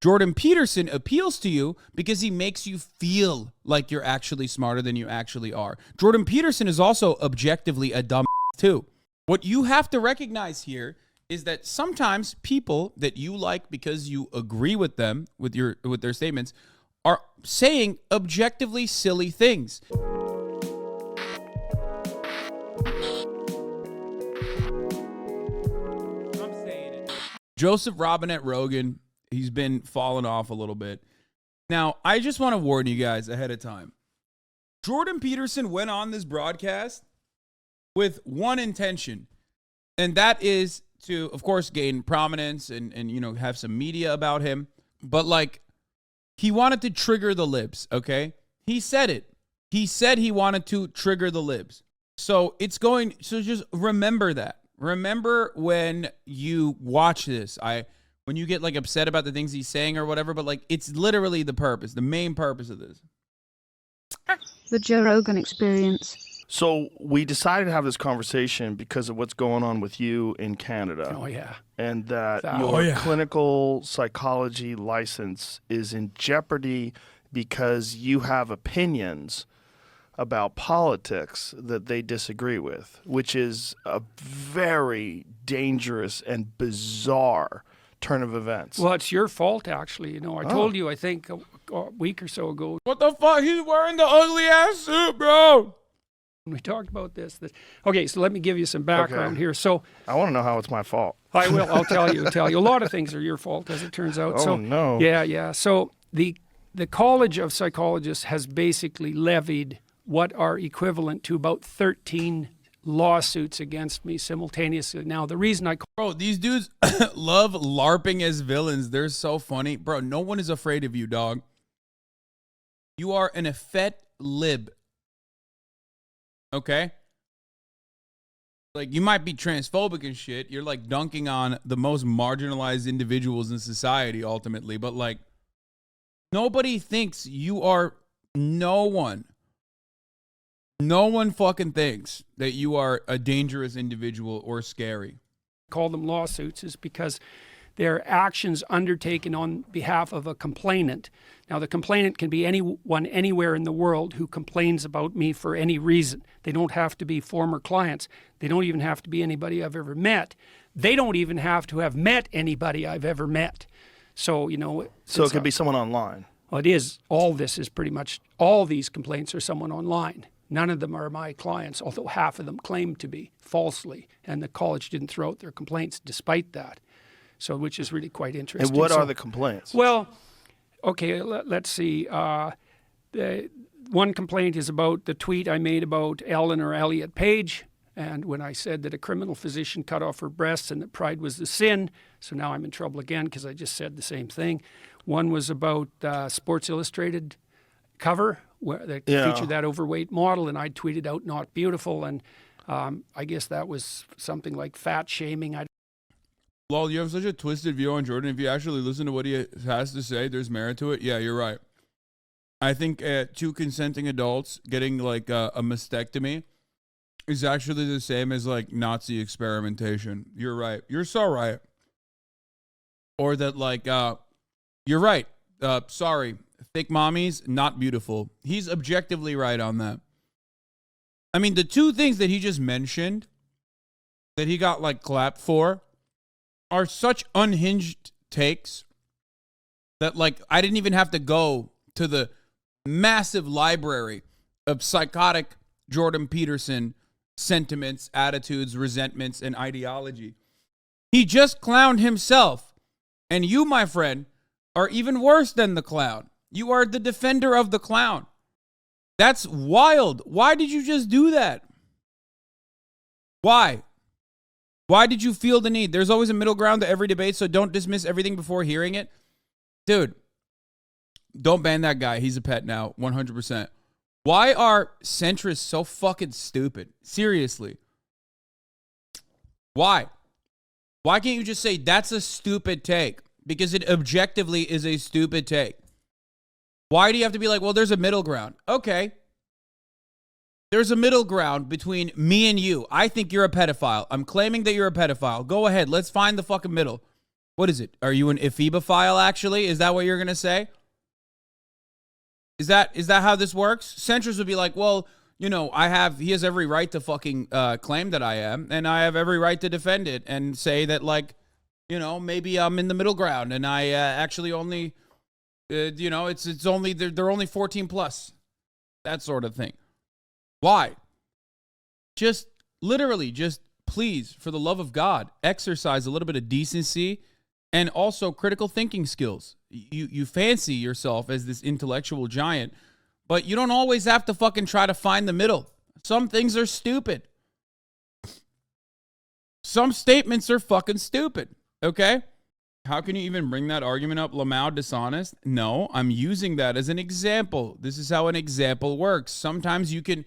Jordan Peterson appeals to you because he makes you feel like you're actually smarter than you actually are. Jordan Peterson is also objectively a dumb too. What you have to recognize here is that sometimes people that you like because you agree with them, with their statements, are saying objectively silly things. I'm saying it. Joseph Robinette Rogan, he's been falling off a little bit. Now, I just want to warn you guys ahead of time. Jordan Peterson went on this broadcast with one intention, and that is to, of course, gain prominence and have some media about him. But, like, he wanted to trigger the libs, okay? He said it. He said he wanted to trigger the libs. So just remember that. Remember when you watch this, when you get like upset about the things he's saying or whatever, but like it's literally the main purpose of this. The Joe Rogan Experience. So we decided to have this conversation because of what's going on with you in Canada. Oh, yeah. And that your clinical psychology license is in jeopardy because you have opinions about politics that they disagree with, which is a very dangerous and bizarre turn of events. Well, it's your fault, actually. I told you, I think, a week or so ago. What the fuck? He's wearing the ugly ass suit, bro. We talked about this. Okay, so let me give you some background here. So I want to know how it's my fault. I will. I'll tell you. A lot of things are your fault, as it turns out. Oh, no. Yeah. So the College of Psychologists has basically levied what are equivalent to about 13 lawsuits against me simultaneously. Now, the reason Bro, these dudes love LARPing as villains. They're so funny. Bro, no one is afraid of you, dog. You are an effete lib. Okay? Like, you might be transphobic and shit. You're, like, dunking on the most marginalized individuals in society, ultimately. But, like, nobody thinks you are no one. No one fucking thinks that you are a dangerous individual or scary. call them lawsuits is because they're actions undertaken on behalf of a complainant. Now, the complainant can be anyone anywhere in the world who complains about me for any reason. They don't have to be former clients. They don't even have to be anybody I've ever met. They don't even have to have met anybody I've ever met. So, So it could be someone online. Well, it is. All this is pretty much, all these complaints are someone online. None of them are my clients, although half of them claim to be falsely. And the college didn't throw out their complaints despite that. So, which is really quite interesting. And what are the complaints? Well, okay, let's see. The one complaint is about the tweet I made about Ellen or Elliot Page. And when I said that a criminal physician cut off her breasts and that pride was the sin. So now I'm in trouble again because I just said the same thing. One was about Sports Illustrated cover where they featured that overweight model, and I tweeted out "not beautiful," and I guess that was something like fat shaming. Lol, you have such a twisted view on Jordan. If you actually listen to what he has to say, there's merit to it. Yeah, you're right. I think two consenting adults getting like a mastectomy is actually the same as like Nazi experimentation. You're right. You're so right. Or that like, you're right. Sorry. Fake mommies, not beautiful. He's objectively right on that. I mean, the two things that he just mentioned that he got like clapped for are such unhinged takes that like I didn't even have to go to the massive library of psychotic Jordan Peterson sentiments, attitudes, resentments, and ideology. He just clowned himself. And you, my friend, are even worse than the clown. You are the defender of the clown. That's wild. Why did you just do that? Why? Why did you feel the need? There's always a middle ground to every debate, so don't dismiss everything before hearing it. Dude, don't ban that guy. He's a pet now, 100%. Why are centrists so fucking stupid? Seriously. Why? Why can't you just say that's a stupid take? Because it objectively is a stupid take. Why do you have to be like, well, there's a middle ground? Okay. There's a middle ground between me and you. I think you're a pedophile. I'm claiming that you're a pedophile. Go ahead. Let's find the fucking middle. What is it? Are you an ephebophile, actually? Is that what you're going to say? Is that how this works? Centrists would be like, well, you know, he has every right to fucking claim that I am, and I have every right to defend it and say that, like, you know, maybe I'm in the middle ground and I actually only, you know, it's only, they're only 14 plus. That sort of thing. Why? Just literally, just please, for the love of God, exercise a little bit of decency and also critical thinking skills. You fancy yourself as this intellectual giant, but you don't always have to fucking try to find the middle. Some things are stupid. Some statements are fucking stupid, okay? How can you even bring that argument up? Lamau dishonest? No, I'm using that as an example. This is how an example works. Sometimes you can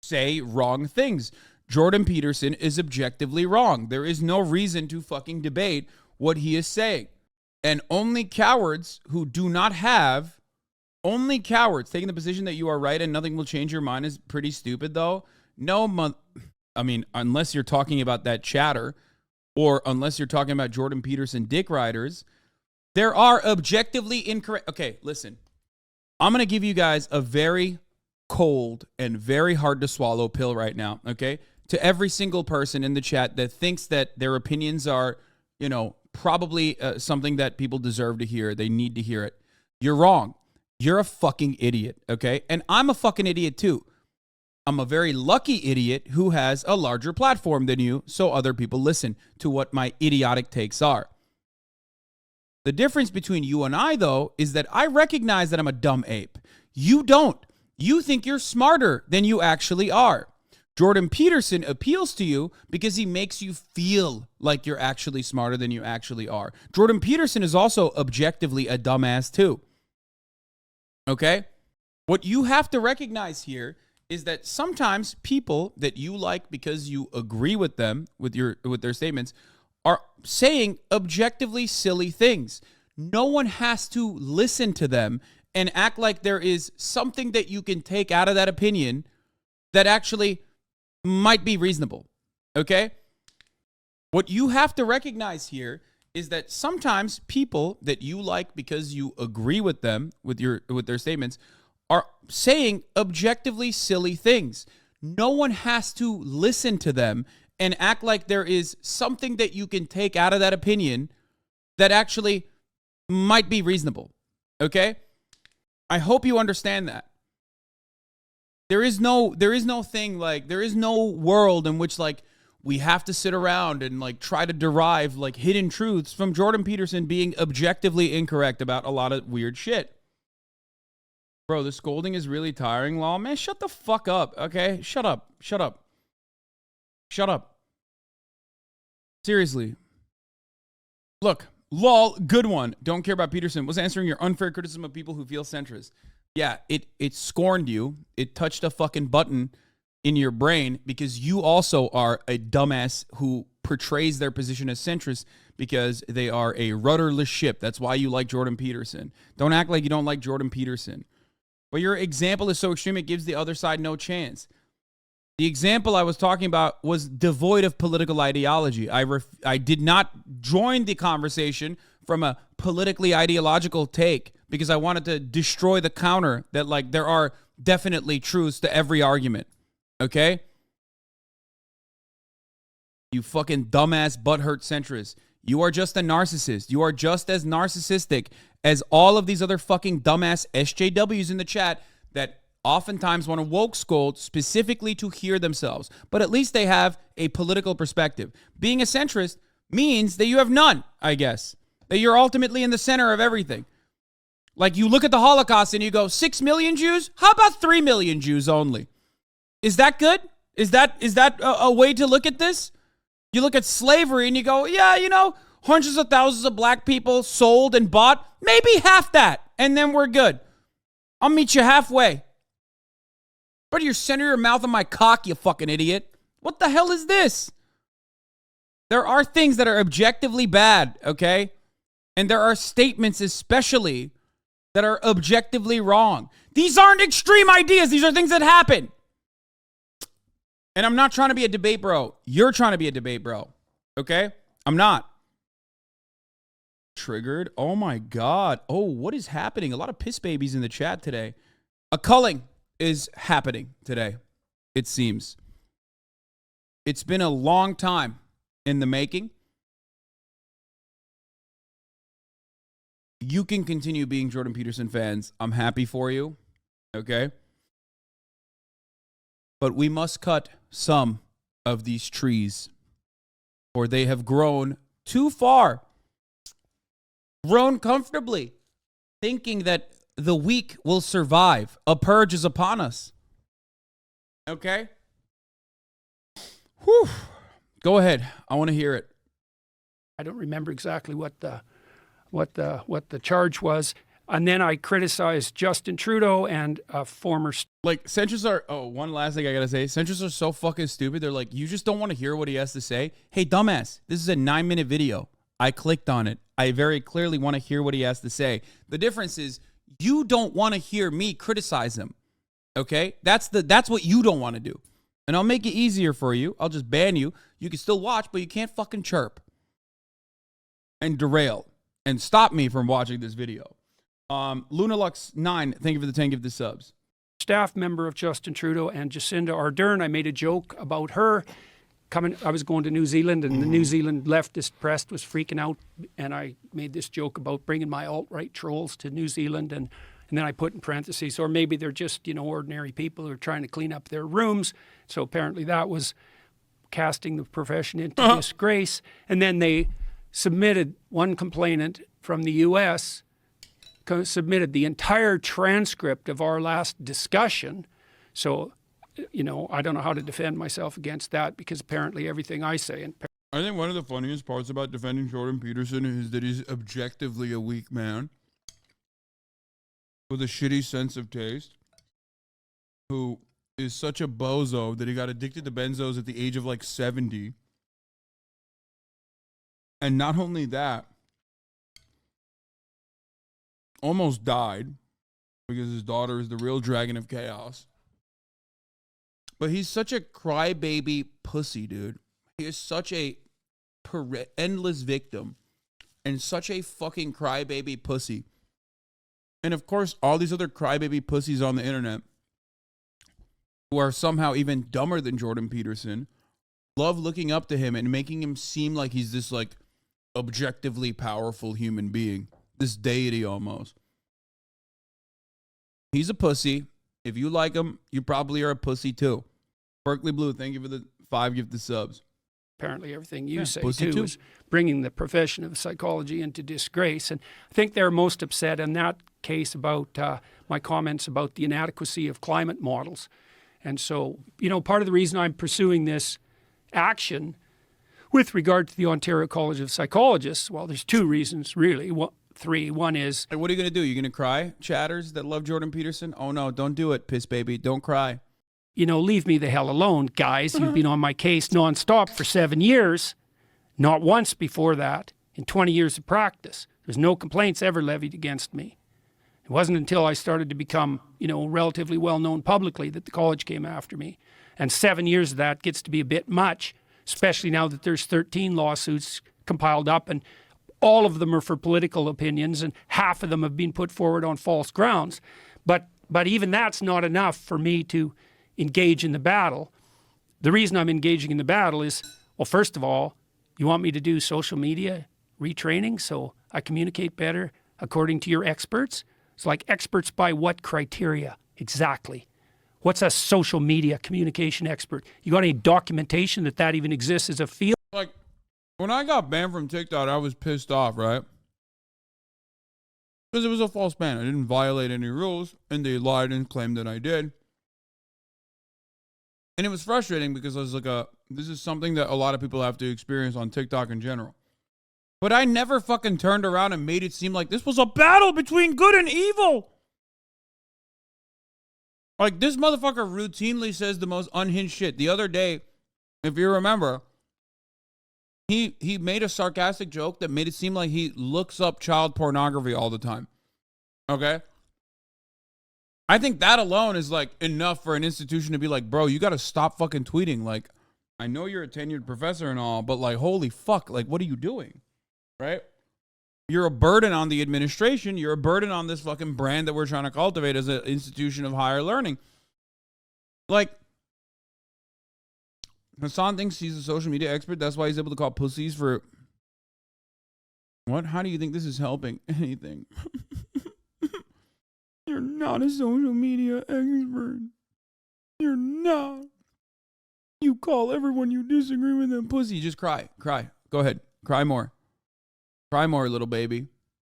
say wrong things. Jordan Peterson is objectively wrong. There is no reason to fucking debate what he is saying. And only cowards who do not have, only cowards taking the position that you are right and nothing will change your mind is pretty stupid, though. I mean, unless you're talking about that chatter, or unless you're talking about Jordan Peterson dick riders, there are objectively incorrect. Okay, listen. I'm going to give you guys a very cold and very hard to swallow pill right now, okay? To every single person in the chat that thinks that their opinions are, you know, probably something that people deserve to hear. They need to hear it. You're wrong. You're a fucking idiot, okay? And I'm a fucking idiot too. I'm a very lucky idiot who has a larger platform than you, so other people listen to what my idiotic takes are. The difference between you and I, though, is that I recognize that I'm a dumb ape. You don't. You think you're smarter than you actually are. Jordan Peterson appeals to you because he makes you feel like you're actually smarter than you actually are. Jordan Peterson is also objectively a dumbass too. Okay? What you have to recognize here is that sometimes people that you like because you agree with them, with their statements, are saying objectively silly things. No one has to listen to them and act like there is something that you can take out of that opinion that actually might be reasonable, okay? What you have to recognize here is that sometimes people that you like because you agree with them, with their statements, are saying objectively silly things. No one has to listen to them and act like there is something that you can take out of that opinion that actually might be reasonable, okay? I hope you understand that. There is no thing like, there is no world in which like we have to sit around and like try to derive like hidden truths from Jordan Peterson being objectively incorrect about a lot of weird shit. Bro, the scolding is really tiring, lol. Man, shut the fuck up, okay? Shut up. Seriously. Look, lol, good one. Don't care about Peterson. Was answering your unfair criticism of people who feel centrist. Yeah, it scorned you. It touched a fucking button in your brain because you also are a dumbass who portrays their position as centrist because they are a rudderless ship. That's why you like Jordan Peterson. Don't act like you don't like Jordan Peterson. But your example is so extreme, it gives the other side no chance. The example I was talking about was devoid of political ideology. I did not join the conversation from a politically ideological take because I wanted to destroy the counter that like there are definitely truths to every argument. Okay? You fucking dumbass butthurt centrist. You are just a narcissist. You are just as narcissistic as all of these other fucking dumbass SJWs in the chat that oftentimes want to woke scold specifically to hear themselves. But at least they have a political perspective. Being a centrist means that you have none, I guess. That you're ultimately in the center of everything. Like you look at the Holocaust and you go, 6 million Jews? How about 3 million Jews only? Is that good? Is that a way to look at this? You look at slavery and you go, yeah, you know, hundreds of thousands of black people sold and bought. Maybe half that. And then we're good. I'll meet you halfway. But you center your mouth on my cock, you fucking idiot. What the hell is this? There are things that are objectively bad, okay? And there are statements especially that are objectively wrong. These aren't extreme ideas. These are things that happen. And I'm not trying to be a debate bro. You're trying to be a debate bro, okay? I'm not. Triggered. Oh my God. Oh, what is happening? A lot of piss babies in the chat today. A culling is happening today, it seems. It's been a long time in the making. You can continue being Jordan Peterson fans. I'm happy for you. Okay? But we must cut some of these trees, or they have grown too far. Grown comfortably, thinking that the weak will survive. A purge is upon us. Okay? Whew. Go ahead. I want to hear it. I don't remember exactly what the charge was. And then I criticized Justin Trudeau and a former... Like, centrists are... Oh, one last thing I got to say. Centrists are so fucking stupid. They're like, you just don't want to hear what he has to say? Hey, dumbass, this is a 9-minute video. I clicked on it. I very clearly want to hear what he has to say. The difference is you don't want to hear me criticize him. Okay? That's what you don't want to do. And I'll make it easier for you. I'll just ban you. You can still watch, but you can't fucking chirp and derail and stop me from watching this video. Lunalux9, thank you for the 10 gift subs. Staff member of Justin Trudeau and Jacinda Ardern. I made a joke about her coming. I was going to New Zealand, and the New Zealand leftist press was freaking out, and I made this joke about bringing my alt-right trolls to New Zealand, and then I put in parentheses, or maybe they're just, ordinary people who are trying to clean up their rooms. So apparently that was casting the profession into disgrace. And then they submitted, one complainant from the U.S. submitted the entire transcript of our last discussion. So, I don't know how to defend myself against that, because apparently everything I say... I think one of the funniest parts about defending Jordan Peterson is that he's objectively a weak man with a shitty sense of taste who is such a bozo that he got addicted to benzos at the age of like 70. And not only that, almost died because his daughter is the real dragon of chaos. But he's such a crybaby pussy, dude. He is such a endless victim and such a fucking crybaby pussy. And of course, all these other crybaby pussies on the internet who are somehow even dumber than Jordan Peterson love looking up to him and making him seem like he's this like objectively powerful human being, this deity almost. He's a pussy. If you like him, you probably are a pussy too. Berkeley Blue, thank you for the 5 gifted subs. Apparently everything you say too is bringing the profession of psychology into disgrace. And I think they're most upset in that case about my comments about the inadequacy of climate models. And so, part of the reason I'm pursuing this action with regard to the Ontario College of Psychologists, well, there's 2 reasons really. 3. One is... Hey, what are you going to do? You going to cry, chatters that love Jordan Peterson? Oh no, don't do it, piss baby. Don't cry. Leave me the hell alone, guys. You've been on my case nonstop for 7 years. Not once before that in 20 years of practice. There's no complaints ever levied against me. It wasn't until I started to become, relatively well-known publicly that the college came after me. And 7 years of that gets to be a bit much, especially now that there's 13 lawsuits compiled up, and all of them are for political opinions, and half of them have been put forward on false grounds. But even that's not enough for me to engage in the battle. The reason I'm engaging in the battle is, well, first of all, you want me to do social media retraining so I communicate better according to your experts? It's like, experts by what criteria exactly? What's a social media communication expert? You got any documentation that even exists as a field? Like, when I got banned from TikTok, I was pissed off, right? Because it was a false ban. I didn't violate any rules, and they lied and claimed that I did. And it was frustrating because I was like, this is something that a lot of people have to experience on TikTok in general. But I never fucking turned around and made it seem like this was a battle between good and evil. Like, this motherfucker routinely says the most unhinged shit. The other day, if you remember, he made a sarcastic joke that made it seem like he looks up child pornography all the time. Okay? I think that alone is like enough for an institution to be like, bro, you got to stop fucking tweeting. Like, I know you're a tenured professor and all, but like, holy fuck, like, what are you doing? Right? You're a burden on the administration. You're a burden on this fucking brand that we're trying to cultivate as an institution of higher learning. Like, Hasan thinks he's a social media expert. That's why he's able to call pussies for... What? How do you think this is helping anything? You're not a social media expert. You're not. You call everyone you disagree with them pussy. Just cry. Cry. Go ahead. Cry more. Cry more, little baby.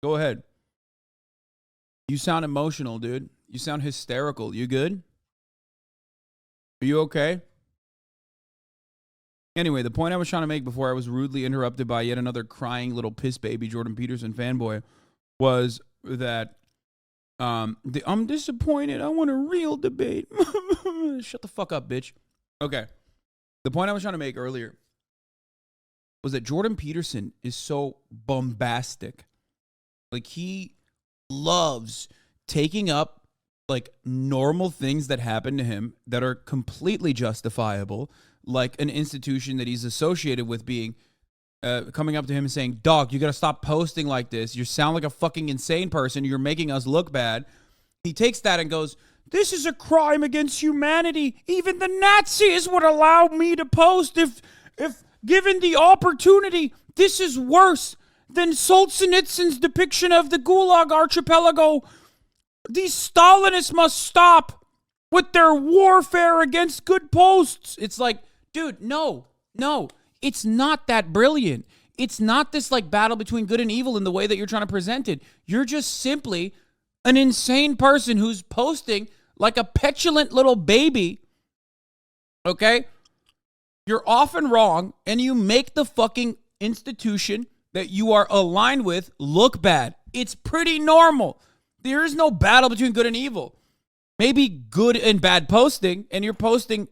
Go ahead. You sound emotional, dude. You sound hysterical. You good? Are you okay? Anyway, the point I was trying to make before I was rudely interrupted by yet another crying little piss baby Jordan Peterson fanboy was that I'm disappointed. I want a real debate. Shut the fuck up, bitch. Okay. The point I was trying to make earlier was that Jordan Peterson is so bombastic. Like, he loves taking up like normal things that happen to him that are completely justifiable, like an institution that he's associated with being coming up to him and saying, dog, you got to stop posting like this. You sound like a fucking insane person. You're making us look bad. He takes that and goes, this is a crime against humanity. Even the Nazis would allow me to post if given the opportunity. This is worse than Solzhenitsyn's depiction of the Gulag Archipelago. These Stalinists must stop with their warfare against good posts. It's like, dude, no. It's not that brilliant. It's not this like battle between good and evil in the way that you're trying to present it. You're just simply an insane person who's posting like a petulant little baby. Okay? You're often wrong, and you make the fucking institution that you are aligned with look bad. It's pretty normal. There is no battle between good and evil. Maybe good and bad posting, and you're posting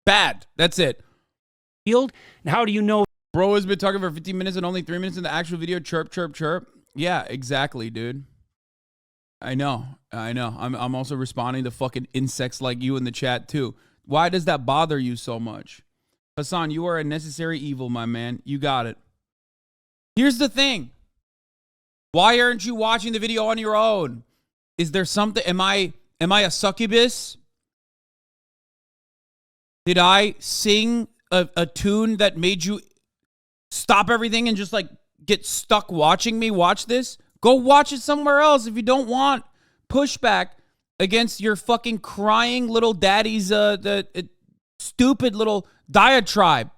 bad. That's it. And how do you know? Bro has been talking for 15 minutes and only 3 minutes in the actual video. Chirp, chirp, chirp. Yeah, exactly, dude. I know. I'm also responding to fucking insects like you in the chat, too. Why does that bother you so much? Hasan, you are a necessary evil, my man. You got it. Here's the thing. Why aren't you watching the video on your own? Is there something? Am I a succubus? Did I sing a tune that made you stop everything and just like get stuck watching me watch this? Go watch it somewhere else if you don't want pushback against your fucking crying little daddy's stupid little diatribe.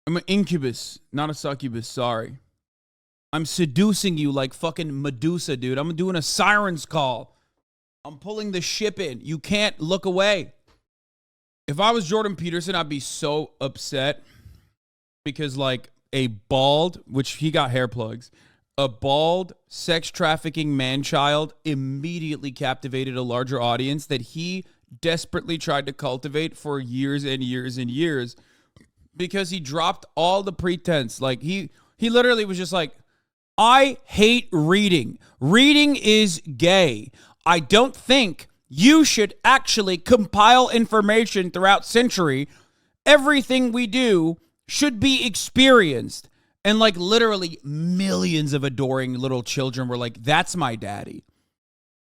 I'm an incubus, not a succubus. Sorry. I'm seducing you like fucking Medusa, dude. I'm doing a siren's call. I'm pulling the ship in. You can't look away. If I was Jordan Peterson, I'd be so upset because like a bald, which he got hair plugs, a bald sex trafficking man-child immediately captivated a larger audience that he desperately tried to cultivate for years and years and years because he dropped all the pretense. Like he literally was just like, I hate reading. Reading is gay. I don't think you should actually compile information throughout century. Everything we do should be experienced. And like literally millions of adoring little children were like, that's my daddy.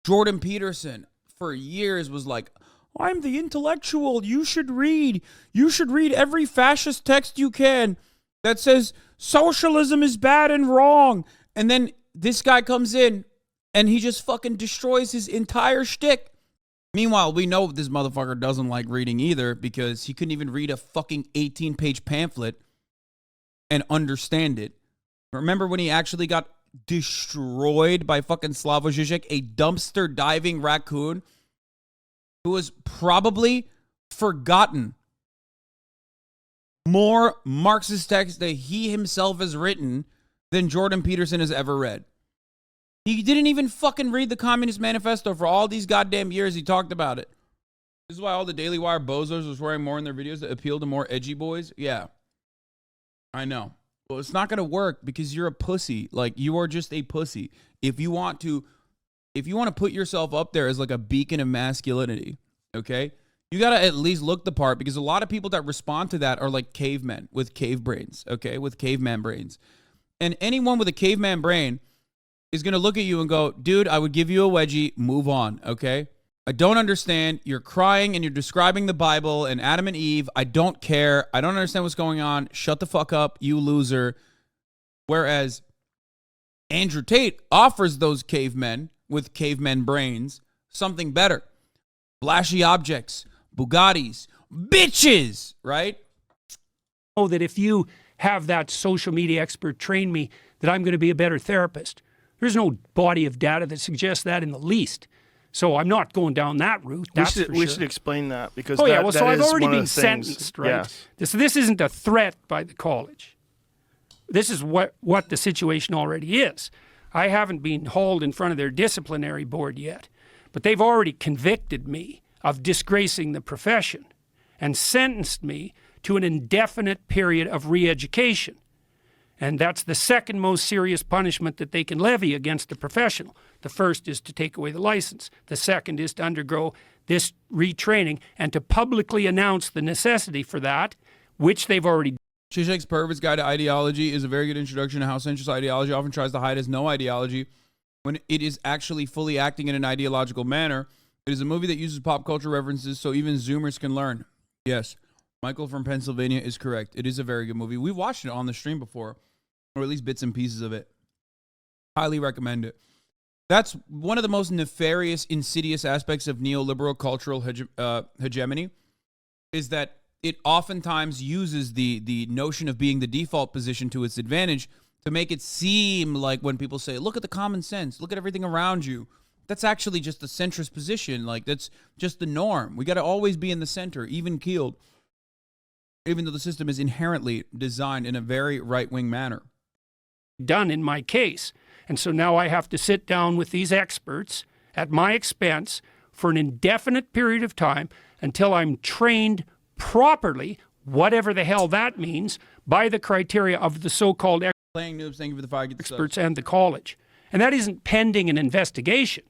Jordan Peterson for years was like, I'm the intellectual. You should read. You should read every fascist text you can that says socialism is bad and wrong. And then this guy comes in and he just fucking destroys his entire shtick. Meanwhile, we know this motherfucker doesn't like reading either because he couldn't even read a fucking 18-page pamphlet and understand it. Remember when he actually got destroyed by fucking Slavoj Žižek, a dumpster diving raccoon who has probably forgotten more Marxist text that he himself has written than Jordan Peterson has ever read. He didn't even fucking read the Communist Manifesto for all these goddamn years he talked about it. This is why all the Daily Wire bozos was wearing more in their videos to appeal to more edgy boys. Yeah. I know. Well, it's not going to work because you're a pussy. Like, you are just a pussy. If you want to put yourself up there as like a beacon of masculinity, okay? You got to at least look the part because a lot of people that respond to that are like cavemen with cave brains, okay? With caveman brains. And anyone with a caveman brain is going to look at you and go, dude, I would give you a wedgie, move on, okay? I don't understand. You're crying and you're describing the Bible and Adam and Eve. I don't care. I don't understand what's going on. Shut the fuck up, you loser. Whereas Andrew Tate offers those cavemen with cavemen brains something better. Flashy objects, Bugattis, bitches, right? Oh, that if you have that social media expert train me, that I'm going to be a better therapist. There's no body of data that suggests that in the least. So I'm not going down that route. That's for sure. We should explain that because so that I've is already one of been the things. sentenced, right? Yes. This isn't a threat by the college. This is what the situation already is. I haven't been hauled in front of their disciplinary board yet, but they've already convicted me of disgracing the profession and sentenced me to an indefinite period of re-education. And that's the second most serious punishment that they can levy against a professional. The first is to take away the license. The second is to undergo this retraining and to publicly announce the necessity for that, which they've already done. Zizek's Pervert's Guide to Ideology is a very good introduction to how centrist ideology often tries to hide as no ideology when it is actually fully acting in an ideological manner. It is a movie that uses pop culture references so even Zoomers can learn. Yes, Michael from Pennsylvania is correct. It is a very good movie. We watched it on the stream before, or at least bits and pieces of it. Highly recommend it. That's one of the most nefarious, insidious aspects of neoliberal cultural hegemony, is that it oftentimes uses the notion of being the default position to its advantage to make it seem like when people say, look at the common sense, look at everything around you, that's actually just the centrist position. Like, that's just the norm. We got to always be in the center, even keeled, even though the system is inherently designed in a very right-wing manner. Done in my case. And so now I have to sit down with these experts at my expense for an indefinite period of time until I'm trained properly, whatever the hell that means, by the criteria of the so-called Playing noobs, thank you for the 5 experts and the college. And that isn't pending an investigation.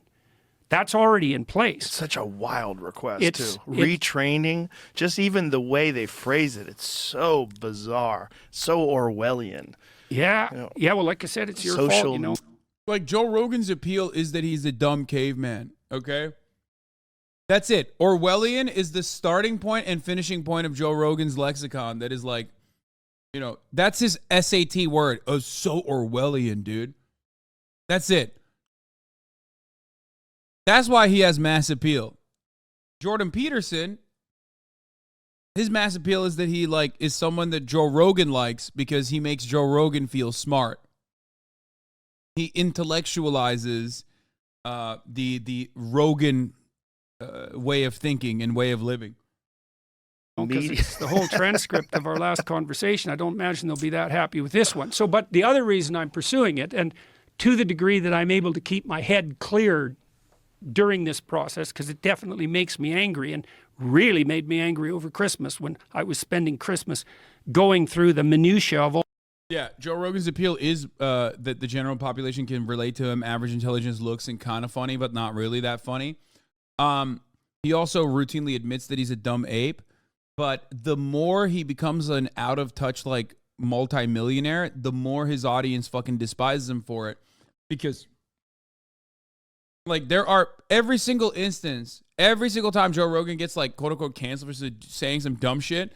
That's already in place. It's such a wild request, too. Retraining, just even the way they phrase it, it's so bizarre, so Orwellian. Yeah, yeah. Well, like I said, it's your fault, you know. Like, Joe Rogan's appeal is that he's a dumb caveman, okay? That's it. Orwellian is the starting point and finishing point of Joe Rogan's lexicon. That is like, you know, that's his SAT word. Oh, so Orwellian, dude. That's it. That's why he has mass appeal. Jordan Peterson, his mass appeal is that he like is someone that Joe Rogan likes because he makes Joe Rogan feel smart. He intellectualizes the Rogan way of thinking and way of living. Because it's the whole transcript of our last conversation. I don't imagine they'll be that happy with this one. So, but the other reason I'm pursuing it, and to the degree that I'm able to keep my head clear during this process, because it definitely makes me angry and really made me angry over Christmas when I was spending Christmas going through the minutiae of all. Yeah, Joe Rogan's appeal is that the general population can relate to him. Average intelligence looks and kind of funny, but not really that funny. He also routinely admits that he's a dumb ape, but the more he becomes an out-of-touch, like, multimillionaire, the more his audience fucking despises him for it. Because, like, there are every single instance, every single time Joe Rogan gets, like, quote-unquote canceled for saying some dumb shit,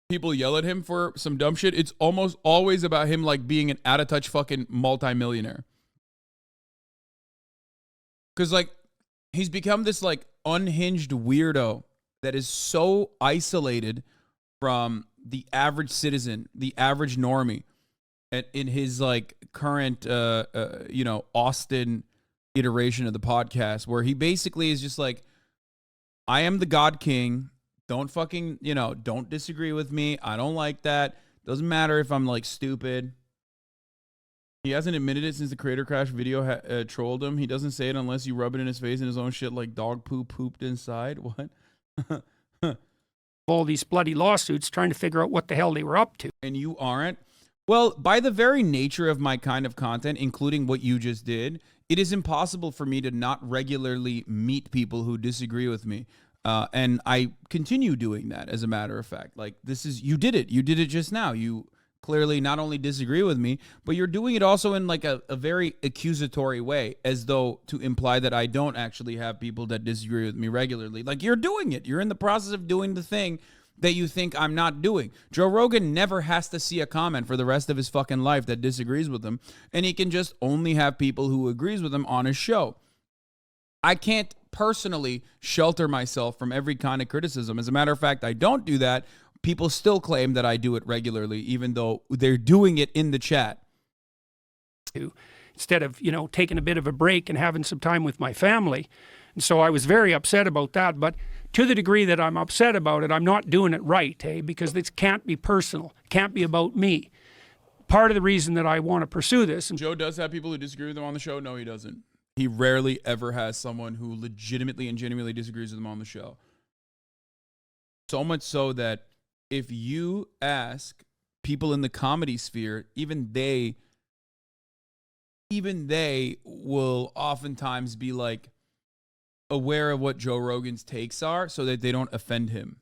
people yell at him for some dumb shit, it's almost always about him, like, being an out-of-touch fucking multimillionaire. Because, like, he's become this, like, unhinged weirdo that is so isolated from the average citizen, the average normie, in his, like, current, you know, Austin iteration of the podcast, where he basically is just like, I am the God King. Don't fucking, you know, don't disagree with me. I don't like that. Doesn't matter if I'm, like, stupid. He hasn't admitted it since the Creator Crash video trolled him. He doesn't say it unless you rub it in his face and his own shit like dog poo pooped inside. What? All these bloody lawsuits trying to figure out what the hell they were up to. And you aren't? Well, by the very nature of my kind of content, including what you just did, it is impossible for me to not regularly meet people who disagree with me. And I continue doing that, as a matter of fact. Like, this is, you did it. You did it just now. You clearly not only disagree with me, but you're doing it also in like a very accusatory way, as though to imply that I don't actually have people that disagree with me regularly. Like, you're doing it. You're in the process of doing the thing that you think I'm not doing. Joe Rogan never has to see a comment for the rest of his fucking life that disagrees with him, and he can just only have people who agrees with him on his show. I can't personally shelter myself from every kind of criticism. As a matter of fact, I don't do that. People still claim that I do it regularly, even though they're doing it in the chat. Instead of, taking a bit of a break and having some time with my family. And so I was very upset about that. But to the degree that I'm upset about it, I'm not doing it right, because this can't be personal. It can't be about me. Part of the reason that I want to pursue this. And Joe does have people who disagree with him on the show. No, he doesn't. He rarely ever has someone who legitimately and genuinely disagrees with him on the show. So much so that if you ask people in the comedy sphere, even they will oftentimes be like aware of what Joe Rogan's takes are so that they don't offend him.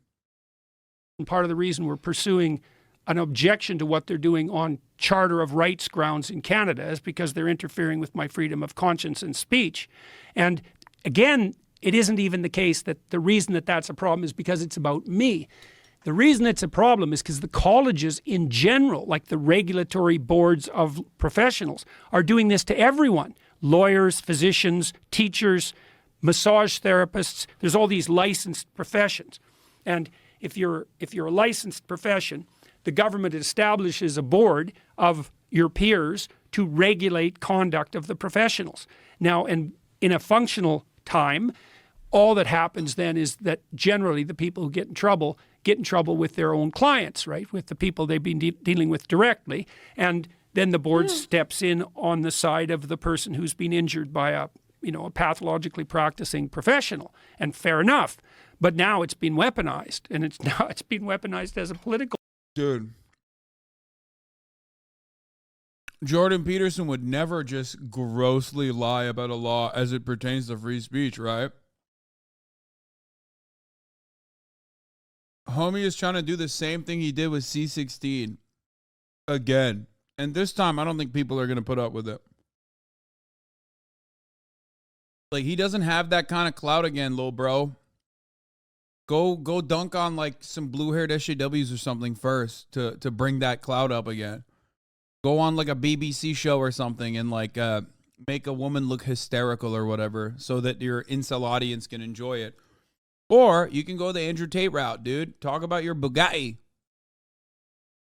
part of the reason we're pursuing an objection to what they're doing on Charter of Rights grounds in Canada is because they're interfering with my freedom of conscience and speech. And again, it isn't even the case that the reason that that's a problem is because it's about me. The reason it's a problem is because the colleges in general, like the regulatory boards of professionals, are doing this to everyone. Lawyers, physicians, teachers, massage therapists. There's all these licensed professions. And if you're a licensed profession, the government establishes a board of your peers to regulate conduct of the professionals. Now, and in a functional time, all that happens then is that generally the people who get in trouble with their own clients, right? With the people they've been dealing with directly. And then the board steps in on the side of the person who's been injured by a pathologically practicing professional. And fair enough. But now it's been weaponized, and it's been weaponized as a political. Dude, Jordan Peterson would never just grossly lie about a law as it pertains to free speech, right? Homie is trying to do the same thing he did with C16 again. And this time, I don't think people are going to put up with it. Like, he doesn't have that kind of clout again, little bro. Go dunk on like some blue-haired SJWs or something first to bring that clout up again. Go on like a BBC show or something and like make a woman look hysterical or whatever so that your incel audience can enjoy it. Or you can go the Andrew Tate route, dude. Talk about your Bugatti.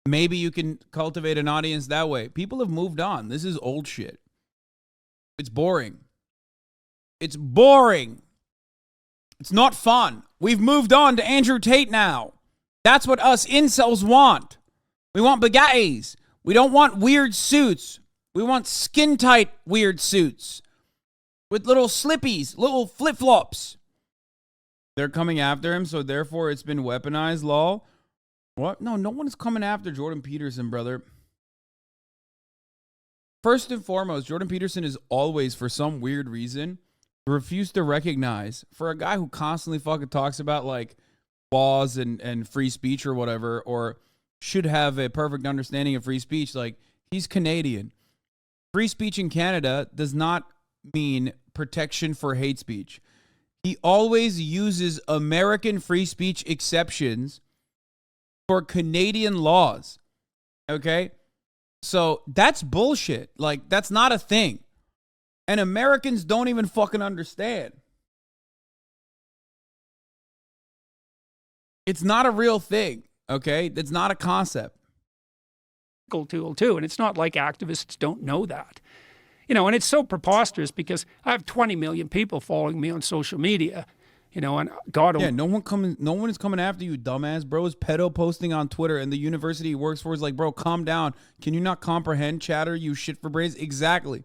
Maybe you can cultivate an audience that way. People have moved on. This is old shit. It's boring. It's boring. It's not fun. We've moved on to Andrew Tate now. That's what us incels want. We want Bugattis. We don't want weird suits. We want skin-tight weird suits with little slippies, little flip-flops. They're coming after him, so therefore it's been weaponized, lol. What? No one is coming after Jordan Peterson, brother. First and foremost, Jordan Peterson is always, for some weird reason, refused to recognize, for a guy who constantly fucking talks about like laws and free speech or whatever, or should have a perfect understanding of free speech, like, he's Canadian. Free speech in Canada does not mean protection for hate speech. He always uses American free speech exceptions for Canadian laws. Okay? So that's bullshit. Like, that's not a thing. And Americans don't even fucking understand. It's not a real thing, okay? It's not a concept. Tool too, and it's not like activists don't know that. And it's so preposterous because I have 20 million people following me on social media, and God. Yeah, no one is coming after you, dumbass. Bro is pedo posting on Twitter, and the university he works for is like, bro, calm down. Can you not comprehend, chatter, you shit for brains? Exactly.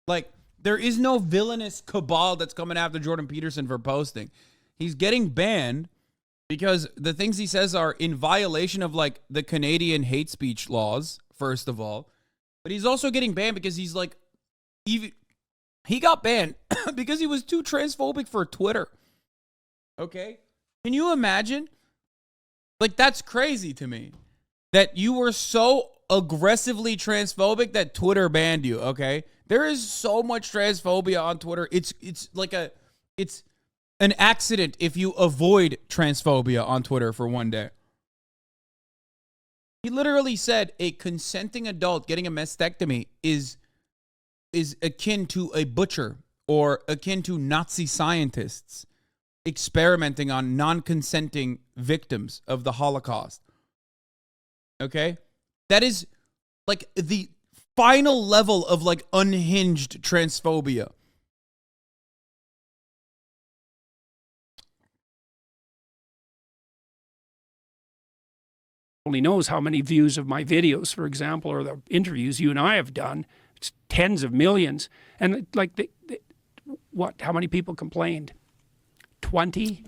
Like, there is no villainous cabal that's coming after Jordan Peterson for posting. He's getting banned because the things he says are in violation of like the Canadian hate speech laws, first of all. But he's also getting banned because he's like, he got banned because he was too transphobic for Twitter. Okay? Can you imagine? Like, that's crazy to me that you were so aggressively transphobic that Twitter banned you, okay? There is so much transphobia on Twitter. It's an accident if you avoid transphobia on Twitter for one day. He literally said a consenting adult getting a mastectomy is akin to a butcher or akin to Nazi scientists experimenting on non-consenting victims of the Holocaust. Okay? That is like the final level of like unhinged transphobia. Only knows how many views of my videos, for example, or the interviews you and I have done. It's tens of millions. And like, how many people complained? 20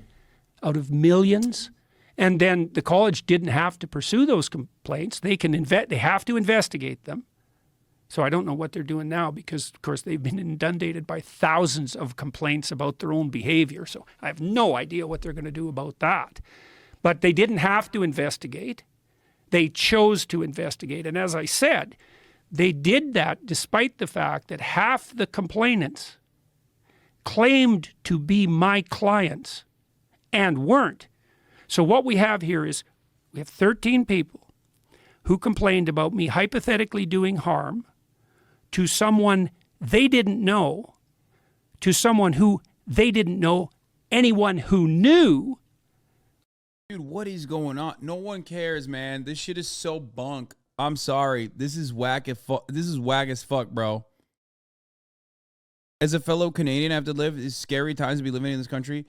out of millions? And then the college didn't have to pursue those complaints. They have to investigate them. So I don't know what they're doing now because, of course, they've been inundated by thousands of complaints about their own behavior. So I have no idea what they're going to do about that. But they didn't have to investigate. They chose to investigate. And as I said, they did that despite the fact that half the complainants claimed to be my clients and weren't. So what we have here is we have 13 people who complained about me hypothetically doing harm to someone they didn't know, to someone who they didn't know, anyone who knew. Dude, what is going on? No one cares, man. This shit is so bunk. I'm sorry. This is whack as fuck, bro. As a fellow Canadian, I have to live these scary times to be living in this country.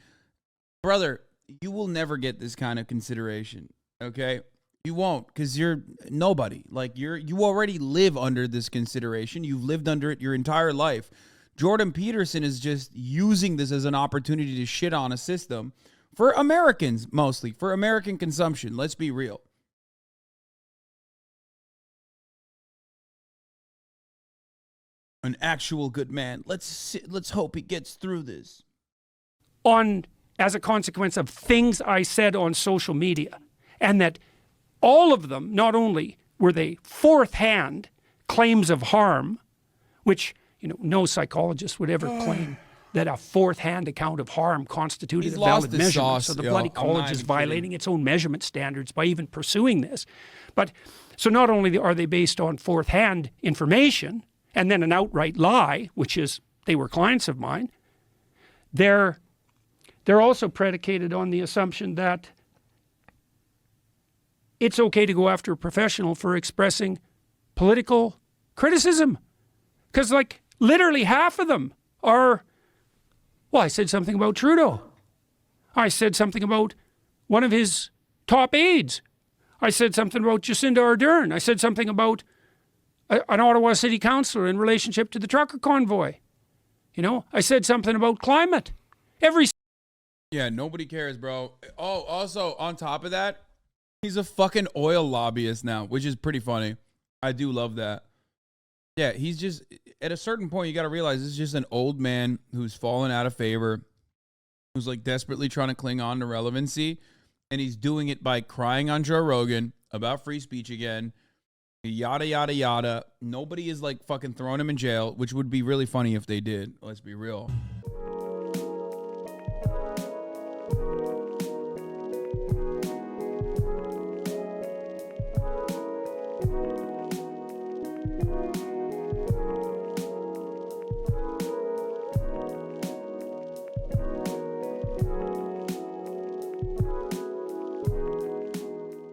Brother, you will never get this kind of consideration, okay? You won't, because you're nobody. Like, you already live under this consideration. You've lived under it your entire life. Jordan Peterson is just using this as an opportunity to shit on a system for Americans, mostly, for American consumption. Let's be real. An actual good man. Let's hope he gets through this. As a consequence of things I said on social media, and that all of them, not only were they fourth-hand claims of harm, which, no psychologist would ever claim that a fourth-hand account of harm constituted a valid measurement. Sauce, so the bloody college is violating its own measurement standards by even pursuing this. But so not only are they based on fourth-hand information and then an outright lie, which is they were clients of mine, they're also predicated on the assumption that it's okay to go after a professional for expressing political criticism. Because, like, literally half of them are, well, I said something about Trudeau. I said something about one of his top aides. I said something about Jacinda Ardern. I said something about an Ottawa city councillor in relationship to the trucker convoy. I said something about climate. Yeah, nobody cares, bro. Oh, also, on top of that, he's a fucking oil lobbyist now, which is pretty funny. I do love that. Yeah, he's just, at a certain point, you got to realize this is just an old man who's fallen out of favor, who's like desperately trying to cling on to relevancy, and he's doing it by crying on Joe Rogan about free speech again, yada, yada, yada. Nobody is like fucking throwing him in jail, which would be really funny if they did. Let's be real.